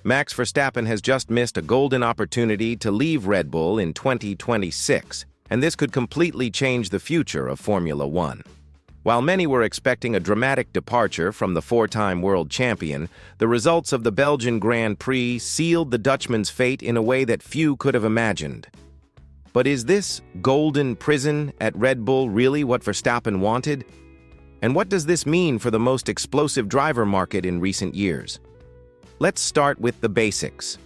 Max Verstappen has just missed a golden opportunity to leave Red Bull in 2026, and this could completely change the future of Formula One. While many were expecting a dramatic departure from the four-time world champion, the results of the Belgian Grand Prix sealed the Dutchman's fate in a way that few could have imagined. But is this golden prison at Red Bull really what Verstappen wanted? And what does this mean for the most explosive driver market in recent years? Let's start with the basics.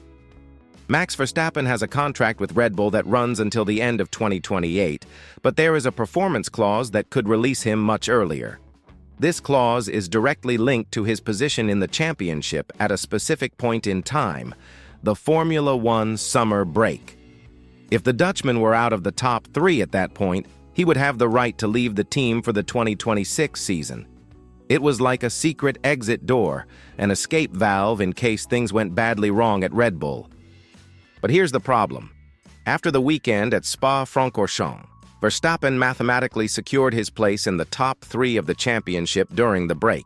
Max Verstappen has a contract with Red Bull that runs until the end of 2028, but there is a performance clause that could release him much earlier. This clause is directly linked to his position in the championship at a specific point in time, the Formula One summer break. If the Dutchman were out of the top three at that point, he would have the right to leave the team for the 2026 season. It was like a secret exit door, an escape valve in case things went badly wrong at Red Bull. But here's the problem. After the weekend at Spa-Francorchamps, Verstappen mathematically secured his place in the top three of the championship during the break.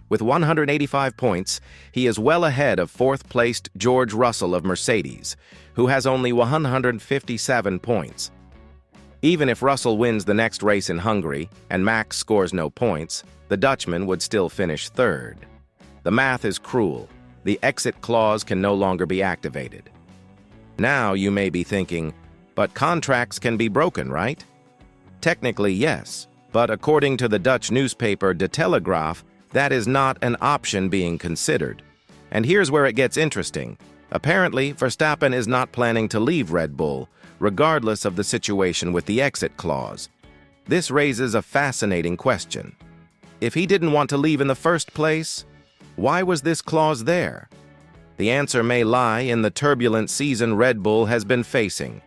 With 185 points, he is well ahead of fourth-placed George Russell of Mercedes, who has only 157 points. Even if Russell wins the next race in Hungary and Max scores no points, the Dutchman would still finish third. The math is cruel. The exit clause can no longer be activated. Now you may be thinking, but contracts can be broken, right? Technically, yes, but according to the Dutch newspaper De Telegraaf, that is not an option being considered. And here's where it gets interesting. Apparently, Verstappen is not planning to leave Red Bull, regardless of the situation with the exit clause. This raises a fascinating question. If he didn't want to leave in the first place, why was this clause there? The answer may lie in the turbulent season Red Bull has been facing.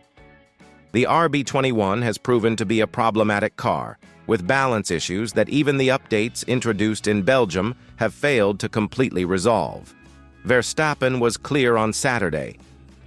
The RB21 has proven to be a problematic car, with balance issues that even the updates introduced in Belgium have failed to completely resolve. Verstappen was clear on Saturday.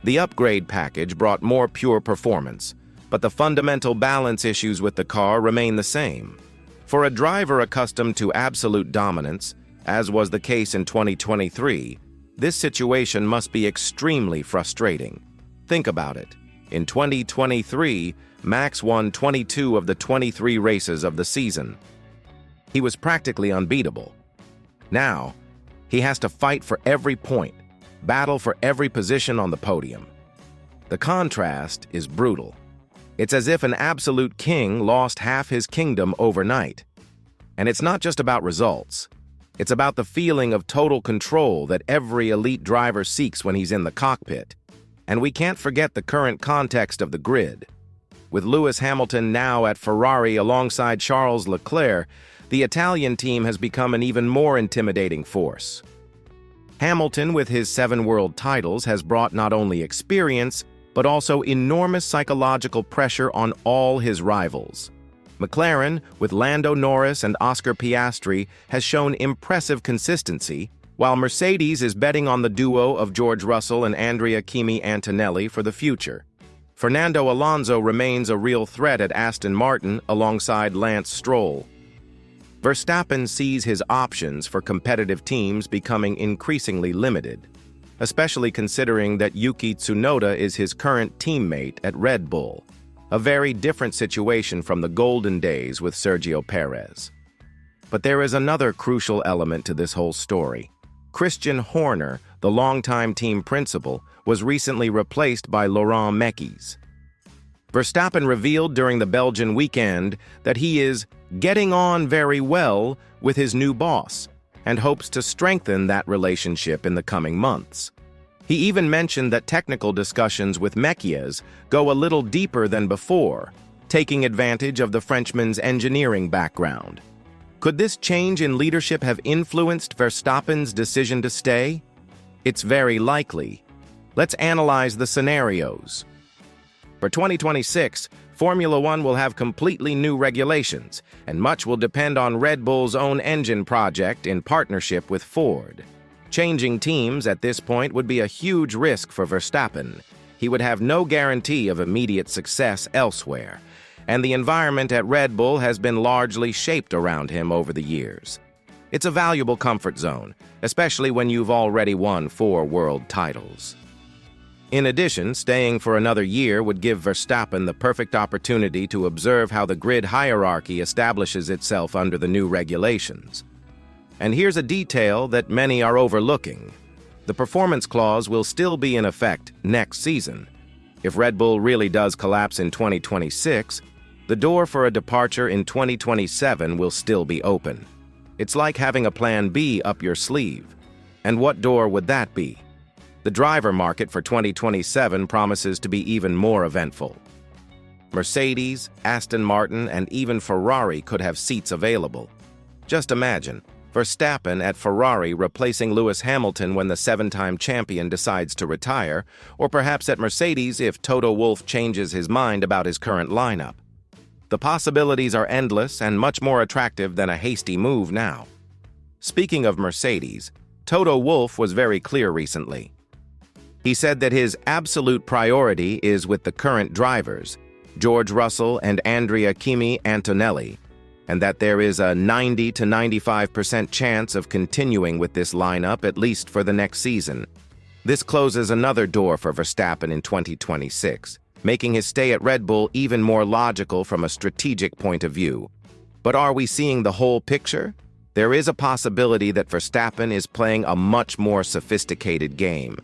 The upgrade package brought more pure performance, but the fundamental balance issues with the car remain the same. For a driver accustomed to absolute dominance, as was the case in 2023, this situation must be extremely frustrating. Think about it. In 2023, Max won 22 of the 23 races of the season. He was practically unbeatable. Now, he has to fight for every point, battle for every position on the podium. The contrast is brutal. It's as if an absolute king lost half his kingdom overnight. And it's not just about results. It's about the feeling of total control that every elite driver seeks when he's in the cockpit. And we can't forget the current context of the grid. With Lewis Hamilton now at Ferrari alongside Charles Leclerc, the Italian team has become an even more intimidating force. Hamilton, with his 7 world titles, has brought not only experience, but also enormous psychological pressure on all his rivals. McLaren, with Lando Norris and Oscar Piastri, has shown impressive consistency, while Mercedes is betting on the duo of George Russell and Andrea Kimi Antonelli for the future. Fernando Alonso remains a real threat at Aston Martin alongside Lance Stroll. Verstappen sees his options for competitive teams becoming increasingly limited, especially considering that Yuki Tsunoda is his current teammate at Red Bull, a very different situation from the golden days with Sergio Pérez. But there is another crucial element to this whole story. Christian Horner, the longtime team principal, was recently replaced by Laurent Mekies. Verstappen revealed during the Belgian weekend that he is getting on very well with his new boss and hopes to strengthen that relationship in the coming months. He even mentioned that technical discussions with Mekies go a little deeper than before, taking advantage of the Frenchman's engineering background. Could this change in leadership have influenced Verstappen's decision to stay? It's very likely. Let's analyze the scenarios. For 2026, Formula One will have completely new regulations, and much will depend on Red Bull's own engine project in partnership with Ford. Changing teams at this point would be a huge risk for Verstappen. He would have no guarantee of immediate success elsewhere, and the environment at Red Bull has been largely shaped around him over the years. It's a valuable comfort zone, especially when you've already won 4 world titles. In addition, staying for another year would give Verstappen the perfect opportunity to observe how the grid hierarchy establishes itself under the new regulations. And here's a detail that many are overlooking. The performance clause will still be in effect next season. If Red Bull really does collapse in 2026, the door for a departure in 2027 will still be open. It's like having a plan B up your sleeve. And what door would that be? The driver market for 2027 promises to be even more eventful. Mercedes, Aston Martin, and even Ferrari could have seats available. Just imagine, Verstappen at Ferrari replacing Lewis Hamilton when the 7-time champion decides to retire, or perhaps at Mercedes if Toto Wolff changes his mind about his current lineup. The possibilities are endless and much more attractive than a hasty move now. Speaking of Mercedes, Toto Wolff was very clear recently. He said that his absolute priority is with the current drivers, George Russell and Andrea Kimi Antonelli, and that there is a 90 to 95% chance of continuing with this lineup at least for the next season. This closes another door for Verstappen in 2026, making his stay at Red Bull even more logical from a strategic point of view. But are we seeing the whole picture? There is a possibility that Verstappen is playing a much more sophisticated game.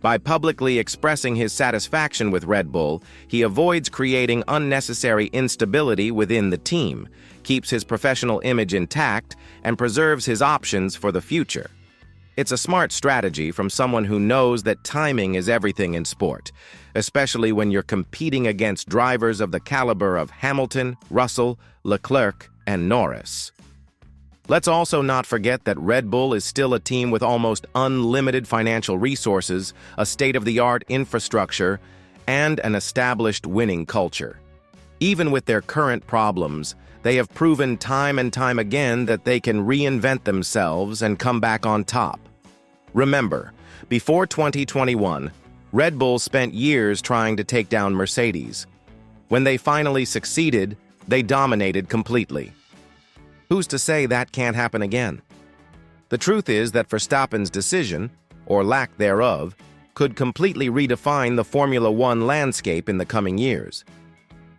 By publicly expressing his satisfaction with Red Bull, he avoids creating unnecessary instability within the team, keeps his professional image intact, and preserves his options for the future. It's a smart strategy from someone who knows that timing is everything in sport, especially when you're competing against drivers of the caliber of Hamilton, Russell, Leclerc, and Norris. Let's also not forget that Red Bull is still a team with almost unlimited financial resources, a state-of-the-art infrastructure, and an established winning culture. Even with their current problems, they have proven time and time again that they can reinvent themselves and come back on top. Remember, before 2021, Red Bull spent years trying to take down Mercedes. When they finally succeeded, they dominated completely. Who's to say that can't happen again? The truth is that Verstappen's decision, or lack thereof, could completely redefine the Formula One landscape in the coming years.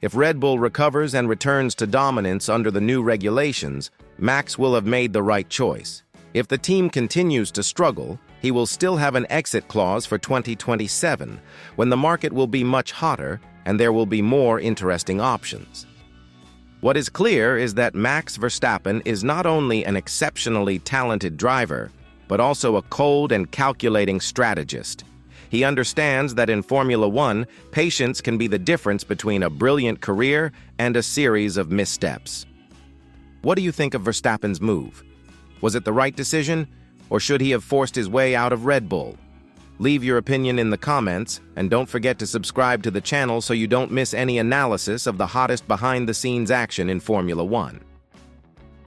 If Red Bull recovers and returns to dominance under the new regulations, Max will have made the right choice. If the team continues to struggle, he will still have an exit clause for 2027, when the market will be much hotter and there will be more interesting options. What is clear is that Max Verstappen is not only an exceptionally talented driver, but also a cold and calculating strategist. He understands that in Formula One, patience can be the difference between a brilliant career and a series of missteps. What do you think of Verstappen's move? Was it the right decision, or should he have forced his way out of Red Bull? Leave your opinion in the comments, and don't forget to subscribe to the channel so you don't miss any analysis of the hottest behind-the-scenes action in Formula One.